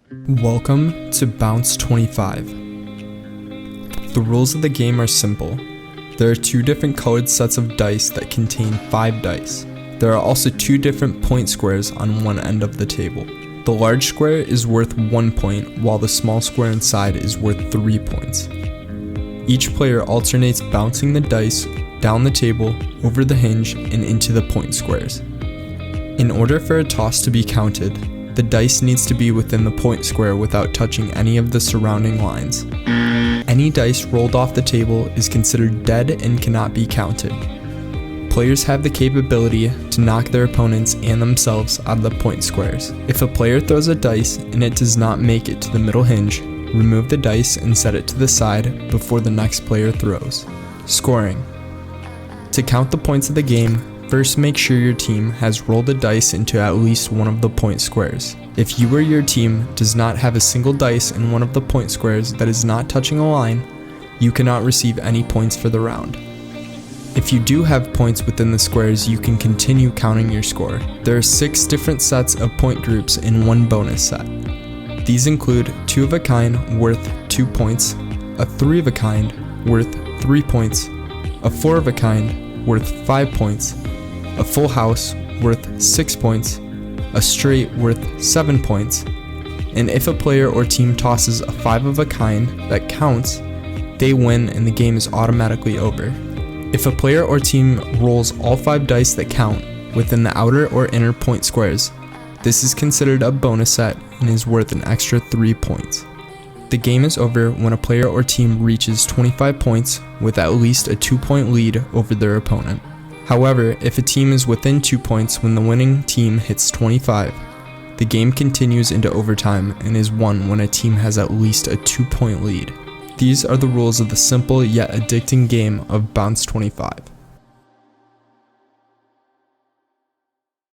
Welcome to Bounce25. The rules of the game are simple. There are 2 different colored sets of dice that contain 5 dice. There are also 2 different point squares on one end of the table. The large square is worth 1 point, while the small square inside is worth 3 points. Each player alternates bouncing the dice down the table, over the hinge, and into the point squares. In order for a toss to be counted, the dice needs to be within the point square without touching any of the surrounding lines. Any dice rolled off the table is considered dead and cannot be counted. Players have the capability to knock their opponents and themselves out of the point squares. If a player throws a dice and it does not make it to the middle hinge, remove the dice and set it to the side before the next player throws. Scoring. To count the points of the game, first make sure your team has rolled a dice into at least one of the point squares. If you or your team does not have a single dice in one of the point squares that is not touching a line, you cannot receive any points for the round. If you do have points within the squares, you can continue counting your score. There are 6 different sets of point groups in one bonus set. These include 2 of a kind worth 2 points, a 3 of a kind worth 3 points, a 4 of a kind worth 5 points, a full house worth 6 points, a straight worth 7 points, and if a player or team tosses a 5 of a kind that counts, they win and the game is automatically over. If a player or team rolls all 5 dice that count within the outer or inner point squares, this is considered a bonus set and is worth an extra 3 points. The game is over when a player or team reaches 25 points with at least a 2-point lead over their opponent. However, if a team is within 2 points when the winning team hits 25, the game continues into overtime and is won when a team has at least a 2-point lead. These are the rules of the simple yet addicting game of Bounce25.